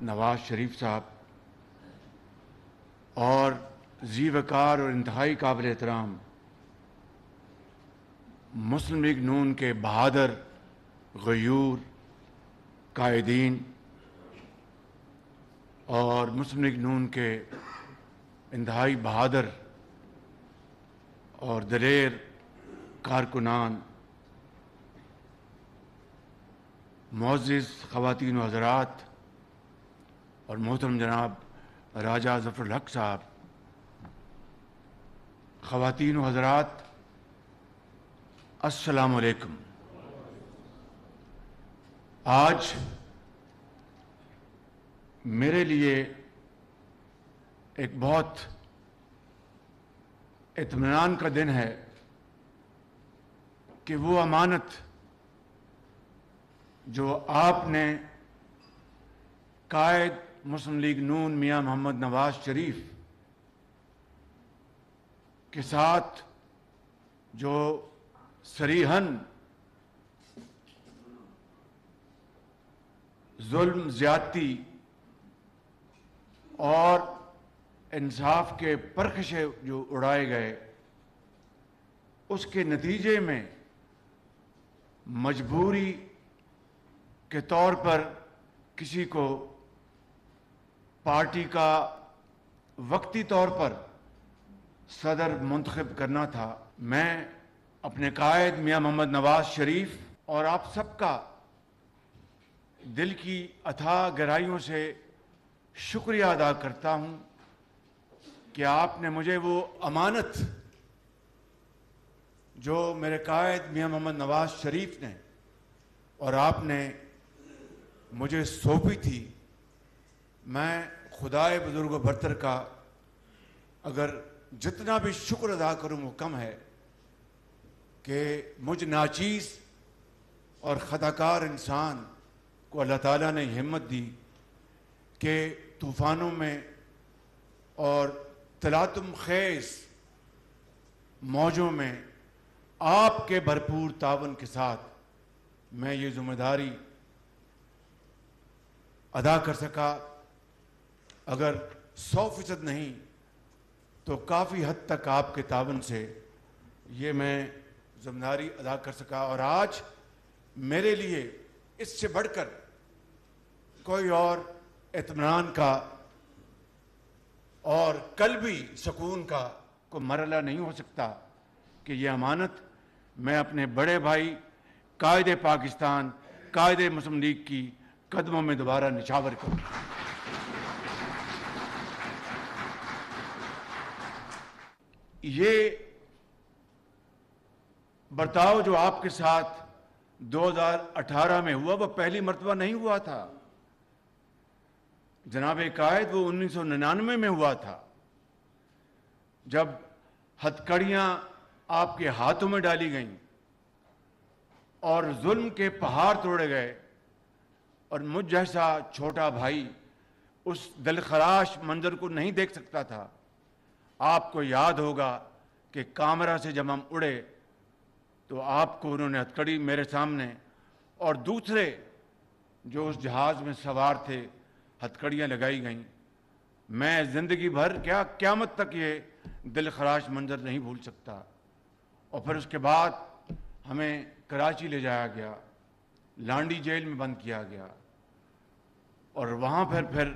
نواز شریف صاحب اور ذی وقار اور انتہائی قابل احترام مسلم لیگ نون کے بہادر غیور قائدین اور مسلم لیگ نون کے انتہائی بہادر اور دلیر کارکنان، معزز خواتین و حضرات اور محترم جناب راجہ ظفر الحق صاحب، خواتین و حضرات السلام علیکم۔ آج میرے لیے ایک بہت اطمینان کا دن ہے کہ وہ امانت جو آپ نے قائد مسلم لیگ نون میاں محمد نواز شریف کے ساتھ جو صریحاً ظلم، زیادتی اور انصاف کے پرخشے جو اڑائے گئے، اس کے نتیجے میں مجبوری کے طور پر کسی کو پارٹی کا وقتی طور پر صدر منتخب کرنا تھا۔ میں اپنے قائد میاں محمد نواز شریف اور آپ سب کا دل کی اتھاہ گہرائیوں سے شکریہ ادا کرتا ہوں کہ آپ نے مجھے وہ امانت جو میرے قائد میاں محمد نواز شریف نے اور آپ نے مجھے سونپی تھی، میں خدائے بزرگ و برتر کا اگر جتنا بھی شکر ادا کروں وہ کم ہے کہ مجھ ناچیز اور خطاکار انسان کو اللہ تعالیٰ نے ہمت دی کہ طوفانوں میں اور تلاطم خیز موجوں میں آپ کے بھرپور تعاون کے ساتھ میں یہ ذمہ داری ادا کر سکا۔ اگر 100% نہیں تو کافی حد تک آپ کے تعاون سے یہ میں ذمہ داری ادا کر سکا، اور آج میرے لیے اس سے بڑھ کر کوئی اور اطمینان کا اور قلبی سکون کا کوئی مرحلہ نہیں ہو سکتا کہ یہ امانت میں اپنے بڑے بھائی قائد پاکستان، قائد مسلم لیگ کی قدموں میں دوبارہ نچھاور کروں۔ یہ برتاؤ جو آپ کے ساتھ 2018 میں ہوا وہ پہلی مرتبہ نہیں ہوا تھا جناب قائد، وہ 1999 میں ہوا تھا جب ہتھکڑیاں آپ کے ہاتھوں میں ڈالی گئیں اور ظلم کے پہاڑ توڑے گئے، اور مجھ جیسا چھوٹا بھائی اس دلخراش منظر کو نہیں دیکھ سکتا تھا۔ آپ کو یاد ہوگا کہ کامرا سے جب ہم اڑے تو آپ کو انہوں نے ہتھکڑی میرے سامنے اور دوسرے جو اس جہاز میں سوار تھے ہتھکڑیاں لگائی گئیں۔ میں زندگی بھر کیا قیامت تک یہ دلخراش منظر نہیں بھول سکتا۔ اور پھر اس کے بعد ہمیں کراچی لے جایا گیا، لانڈی جیل میں بند کیا گیا، اور وہاں پھر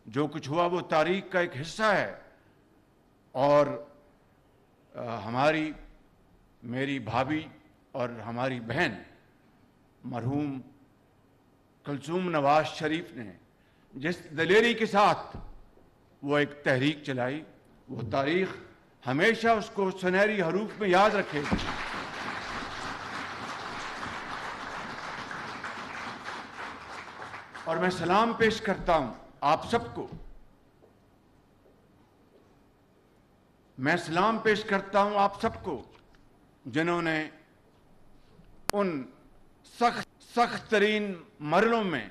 جو کچھ ہوا وہ تاریخ کا ایک حصہ ہے۔ اور میری بھابھی اور ہماری بہن مرحوم کلثوم نواز شریف نے جس دلیری کے ساتھ وہ ایک تحریک چلائی، وہ تاریخ ہمیشہ اس کو سنہری حروف میں یاد رکھے گی۔ اور میں سلام پیش کرتا ہوں آپ سب کو، میں سلام پیش کرتا ہوں آپ سب کو جنہوں نے ان سخت ترین مرحلوں میں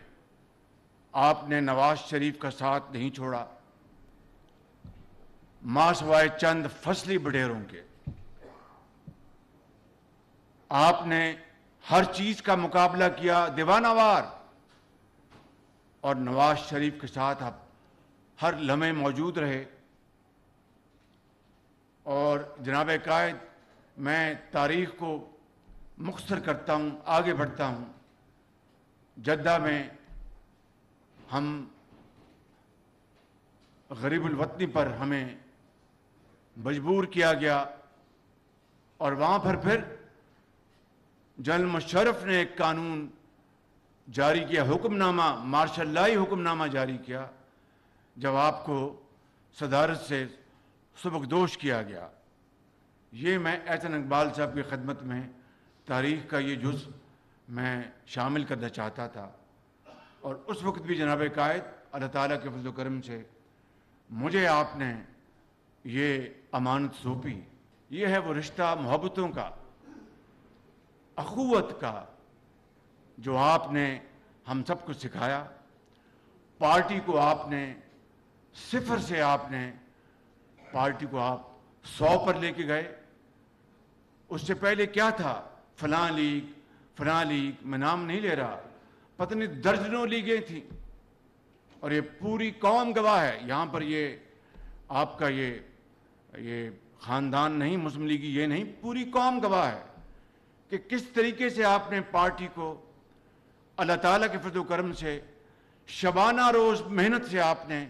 آپ نے نواز شریف کا ساتھ نہیں چھوڑا، ماں سوائے چند فصلی بڈیروں کے۔ آپ نے ہر چیز کا مقابلہ کیا دیوانہ وار، اور نواز شریف کے ساتھ آپ ہر لمحے موجود رہے. اور جناب قائد، میں تاریخ کو مختصر کرتا ہوں، آگے بڑھتا ہوں. جدہ میں ہم غریب الوطنی پر ہمیں مجبور کیا گیا، اور وہاں پر پھر جنرل مشرف نے ایک قانون جاری کیا، حکم نامہ، مارشل لائی حکم نامہ جاری کیا، جب آپ کو صدارت سے سبکدوش کیا گیا. یہ میں احسن اقبال صاحب کی خدمت میں تاریخ کا یہ جز میں شامل کرنا چاہتا تھا. اور اس وقت بھی جناب قائد، اللہ تعالیٰ کے فضل و کرم سے مجھے آپ نے یہ امانت سونپی. یہ ہے وہ رشتہ محبتوں کا، اخوت کا، جو آپ نے ہم سب کو سکھایا. پارٹی کو آپ نے صفر سے آپ نے پارٹی کو آپ 100 پر لے کے گئے. اس سے پہلے کیا تھا؟ فلاں لیگ، فلاں لیگ، میں نام نہیں لے رہا، پتہ نہیں درجنوں لیگیں تھیں. اور یہ پوری قوم گواہ ہے. یہاں پر یہ آپ کا یہ خاندان نہیں مسلم لیگی، یہ نہیں، پوری قوم گواہ ہے کہ کس طریقے سے آپ نے پارٹی کو اللہ تعالیٰ کے فضل و کرم سے شبانہ روز محنت سے آپ نے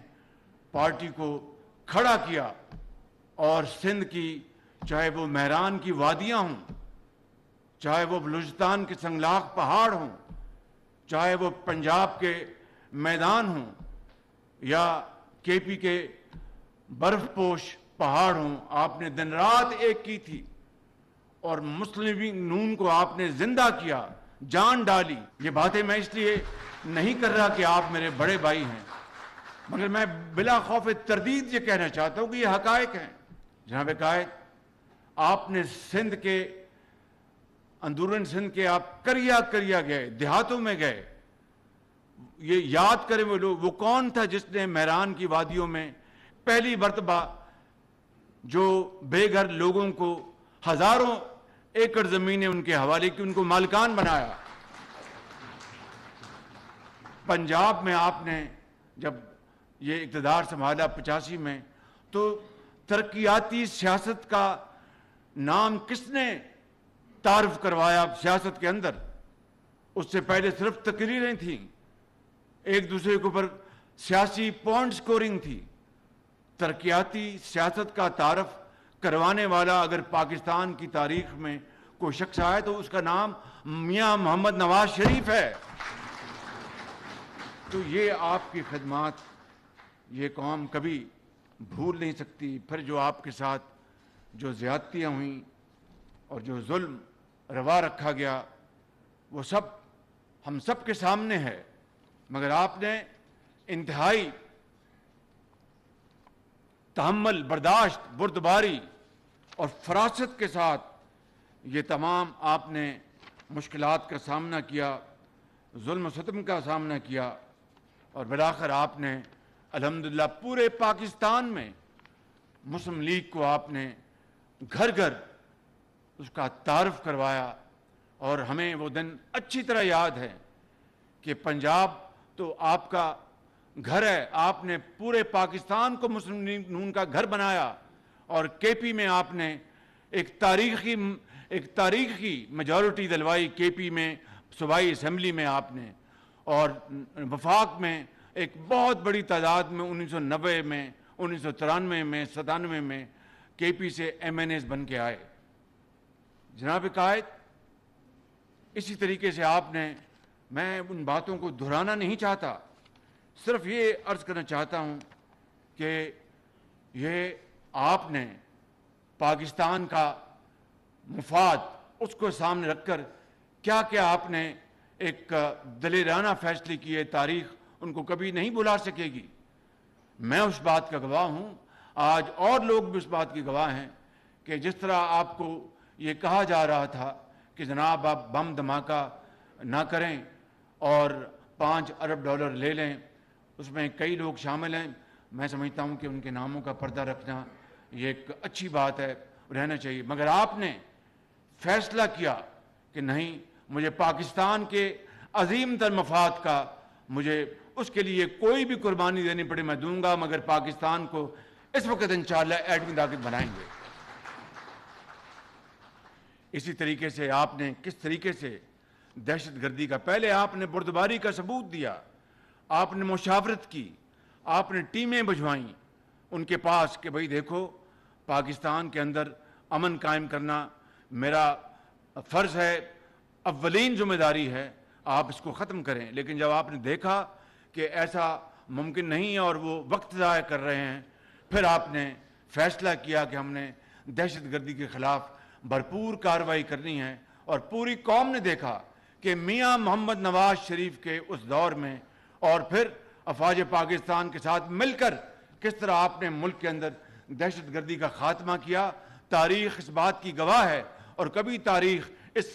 پارٹی کو کھڑا کیا. اور سندھ کی چاہے وہ مہران کی وادیاں ہوں، چاہے وہ بلوچستان کے سنگلاخ پہاڑ ہوں، چاہے وہ پنجاب کے میدان ہوں، یا کے پی کے برف پوش پہاڑ ہوں، آپ نے دن رات ایک کی تھی. اور مسلم لیگ نون کو آپ نے زندہ کیا، جان ڈالی. یہ باتیں میں اس لیے نہیں کر رہا کہ آپ میرے بڑے بھائی ہیں، مگر میں بلا خوف تردید یہ کہنا چاہتا ہوں کہ یہ حقائق ہیں. جناب قائد، آپ نے سندھ کے اندرون سندھ کے آپ کریا گئے، دیہاتوں میں گئے. یہ یاد کریں وہ لوگ، وہ کون تھا جس نے مہران کی وادیوں میں پہلی مرتبہ جو بے گھر لوگوں کو ہزاروں ایکڑ زمینیں ان کے حوالے کی، ان کو مالکان بنایا. پنجاب میں آپ نے جب یہ اقتدار سنبھالا 85 میں، تو ترقیاتی سیاست کا نام کس نے تعارف کروایا سیاست کے اندر؟ اس سے پہلے صرف تقریریں تھیں، ایک دوسرے کے اوپر سیاسی پوائنٹ سکورنگ تھی. ترقیاتی سیاست کا تعارف کروانے والا اگر پاکستان کی تاریخ میں کوئی شخص آئے تو اس کا نام میاں محمد نواز شریف ہے. تو یہ آپ کی خدمات یہ قوم کبھی بھول نہیں سکتی. پھر جو آپ کے ساتھ جو زیادتیاں ہوئیں اور جو ظلم روا رکھا گیا، وہ سب ہم سب کے سامنے ہے. مگر آپ نے انتہائی تحمل، برداشت، بردباری اور فراست کے ساتھ یہ تمام آپ نے مشکلات کا سامنا کیا، ظلم و ستم کا سامنا کیا. اور بالآخر آپ نے الحمدللہ پورے پاکستان میں مسلم لیگ کو آپ نے گھر گھر اس کا تعارف کروایا. اور ہمیں وہ دن اچھی طرح یاد ہے کہ پنجاب تو آپ کا گھر ہے، آپ نے پورے پاکستان کو مسلم لیگ نون کا گھر بنایا. اور کے پی میں آپ نے ایک تاریخی میجورٹی دلوائی کے پی میں، صوبائی اسمبلی میں آپ نے. اور وفاق میں ایک بہت بڑی تعداد میں 1990 میں، 1993 میں، 97 میں کے پی سے ایم این ایز بن کے آئے. جناب قائد، اسی طریقے سے آپ نے، میں ان باتوں کو دہرانا نہیں چاہتا، صرف یہ عرض کرنا چاہتا ہوں کہ یہ آپ نے پاکستان کا مفاد اس کو سامنے رکھ کر کیا کیا آپ نے ایک دلیرانہ فیصلے کیے. تاریخ ان کو کبھی نہیں بلا سکے گی. میں اس بات کا گواہ ہوں، آج اور لوگ بھی اس بات کی گواہ ہیں کہ جس طرح آپ کو یہ کہا جا رہا تھا کہ جناب آپ بم دھماکہ نہ کریں اور $5 ارب لے لیں، اس میں کئی لوگ شامل ہیں. میں سمجھتا ہوں کہ ان کے ناموں کا پردہ رکھنا یہ ایک اچھی بات ہے، رہنا چاہیے. مگر آپ نے فیصلہ کیا کہ نہیں، مجھے پاکستان کے عظیم تر مفاد کا مجھے اس کے لیے کوئی بھی قربانی دینی پڑے میں دوں گا، مگر پاکستان کو اس وقت انشاءاللہ ایٹمی طاقت بنائیں گے۔ اسی طریقے سے آپ نے کس طریقے سے دہشت گردی کا، پہلے آپ نے بردباری کا ثبوت دیا، آپ نے مشاورت کی، آپ نے ٹیمیں بھجوائیں ان کے پاس کہ بھئی دیکھو پاکستان کے اندر امن قائم کرنا میرا فرض ہے، اولین ذمہ داری ہے، آپ اس کو ختم کریں۔ لیکن جب آپ نے دیکھا کہ ایسا ممکن نہیں ہے اور وہ وقت ضائع کر رہے ہیں، پھر آپ نے فیصلہ کیا کہ ہم نے دہشت گردی کے خلاف بھرپور کارروائی کرنی ہے، اور پوری قوم نے دیکھا کہ میاں محمد نواز شریف کے اس دور میں اور پھر افواج پاکستان کے ساتھ مل کر کس طرح آپ نے ملک کے اندر دہشت گردی کا خاتمہ کیا۔ تاریخ اس بات کی گواہ ہے، اور کبھی تاریخ اس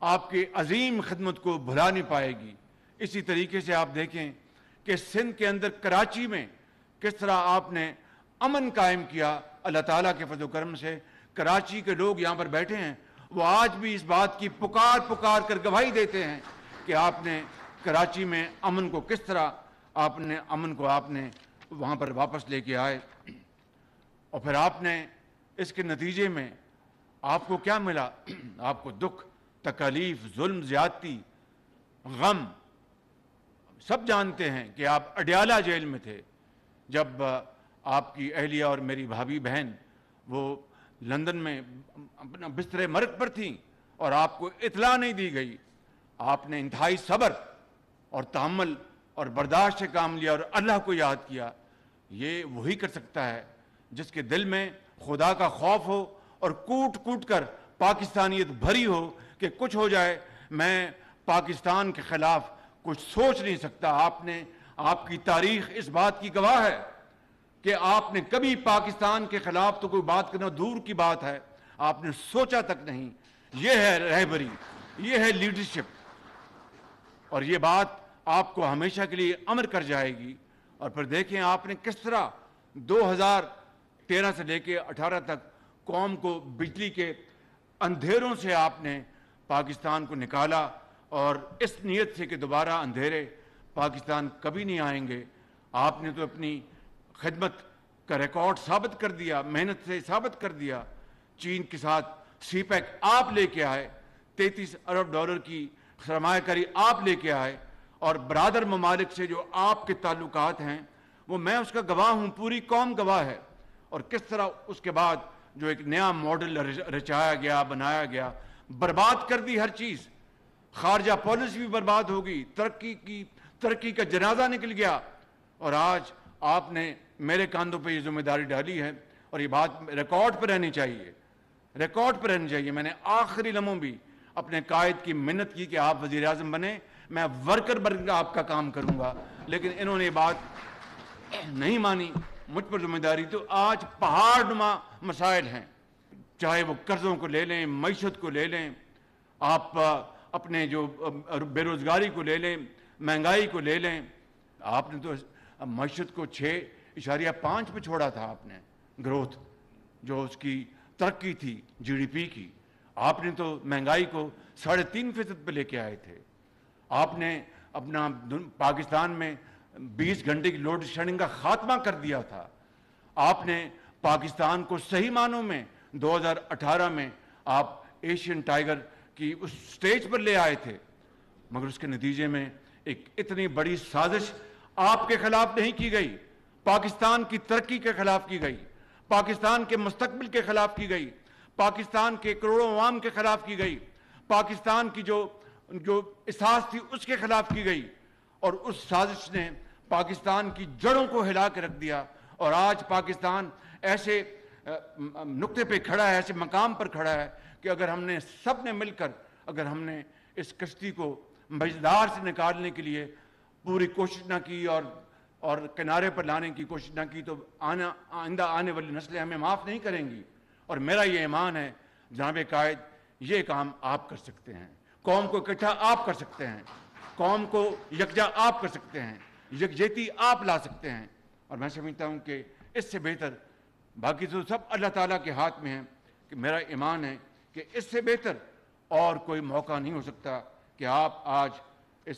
آپ کی عظیم خدمت کو بھلا نہیں پائے گی۔ اسی طریقے سے آپ دیکھیں کہ سندھ کے اندر کراچی میں کس طرح آپ نے امن قائم کیا۔ اللہ تعالیٰ کے فضل و کرم سے کراچی کے لوگ یہاں پر بیٹھے ہیں، وہ آج بھی اس بات کی پکار کر گواہی دیتے ہیں کہ آپ نے کراچی میں امن کو کس طرح آپ نے وہاں پر واپس لے کے آئے، اور پھر آپ نے اس کے نتیجے میں آپ کو کیا ملا؟ آپ کو دکھ، تکالیف، ظلم، زیادتی، غم، سب جانتے ہیں کہ آپ اڈیالہ جیل میں تھے جب آپ کی اہلیہ اور میری بھابھی بہن وہ لندن میں اپنا بستر مرگ پر تھیں اور آپ کو اطلاع نہیں دی گئی۔ آپ نے انتہائی صبر اور تحمل اور برداشت سے کام لیا اور اللہ کو یاد کیا۔ یہ وہی کر سکتا ہے جس کے دل میں خدا کا خوف ہو اور کوٹ کوٹ کر پاکستانیت بھری ہو کہ کچھ ہو جائے میں پاکستان کے خلاف کچھ سوچ نہیں سکتا۔ آپ کی تاریخ اس بات کی گواہ ہے کہ آپ نے کبھی پاکستان کے خلاف تو کوئی بات کرنا دور کی بات ہے، آپ نے سوچا تک نہیں۔ یہ ہے رہبری، یہ ہے لیڈرشپ، اور یہ بات آپ کو ہمیشہ کے لیے امر کر جائے گی۔ اور پھر دیکھیں آپ نے کس طرح 2013 سے لے کے 18 تک قوم کو بجلی کے اندھیروں سے آپ نے پاکستان کو نکالا، اور اس نیت سے کہ دوبارہ اندھیرے پاکستان کبھی نہیں آئیں گے۔ آپ نے تو اپنی خدمت کا ریکارڈ ثابت کر دیا، محنت سے ثابت کر دیا۔ چین کے ساتھ سی پیک آپ لے کے آئے، $33 ارب کی سرمایہ کاری آپ لے کے آئے، اور برادر ممالک سے جو آپ کے تعلقات ہیں وہ میں اس کا گواہ ہوں، پوری قوم گواہ ہے۔ اور کس طرح اس کے بعد جو ایک نیا ماڈل رچایا گیا، بنایا گیا، برباد کر دی ہر چیز، خارجہ پالیسی بھی برباد ہو گئی، ترقی کا جنازہ نکل گیا، اور آج آپ نے میرے کاندھوں پہ یہ ذمہ داری ڈالی ہے، اور یہ بات ریکارڈ پہ رہنی چاہیے، ریکارڈ پہ رہنی چاہیے۔ میں نے آخری لمحوں بھی اپنے قائد کی منت کی کہ آپ وزیر اعظم بنیں، میں ورکر بن کر آپ کا کام کروں گا، لیکن انہوں نے یہ بات نہیں مانی، مجھ پر ذمہ داری۔ تو آج پہاڑ نما مسائل ہیں، چاہے وہ قرضوں کو لے لیں، معیشت کو لے لیں، آپ اپنے جو بے روزگاری کو لے لیں، مہنگائی کو لے لیں۔ آپ نے تو معیشت کو 6.5 پہ چھوڑا تھا، آپ نے گروتھ جو اس کی ترقی تھی جی ڈی پی کی، آپ نے تو مہنگائی کو 3.5% پہ لے کے آئے تھے۔ آپ نے اپنا پاکستان میں 20 گھنٹے کی لوڈ شیڈنگ کا خاتمہ کر دیا تھا۔ آپ نے پاکستان کو صحیح معنوں میں 2018 میں آپ ایشین ٹائیگر کی اس سٹیج پر لے آئے تھے، مگر اس کے نتیجے میں ایک اتنی بڑی سازش آپ کے خلاف نہیں کی گئی، پاکستان کی ترقی کے خلاف کی گئی، پاکستان کے مستقبل کے خلاف کی گئی، پاکستان کے کروڑوں عوام کے خلاف کی گئی، پاکستان کی جو اساس تھی اس کے خلاف کی گئی، اور اس سازش نے پاکستان کی جڑوں کو ہلا کے رکھ دیا۔ اور آج پاکستان ایسے نقطے پہ کھڑا ہے، ایسے مقام پر کھڑا ہے کہ اگر ہم نے سب نے مل کر اگر ہم نے اس کشتی کو مجدار سے نکالنے کے لیے پوری کوشش نہ کی اور کنارے پر لانے کی کوشش نہ کی، تو آئندہ آنے والی نسلیں ہمیں معاف نہیں کریں گی۔ اور میرا یہ ایمان ہے جناب قائد، یہ کام آپ کر سکتے ہیں، قوم کو اکٹھا آپ کر سکتے ہیں، قوم کو یکجا آپ کر سکتے ہیں، یکجہتی آپ لا سکتے ہیں۔ اور میں سمجھتا ہوں کہ اس سے بہتر، باقی تو سب اللہ تعالیٰ کے ہاتھ میں ہیں، کہ میرا ایمان ہے کہ اس سے بہتر اور کوئی موقع نہیں ہو سکتا کہ آپ آج اس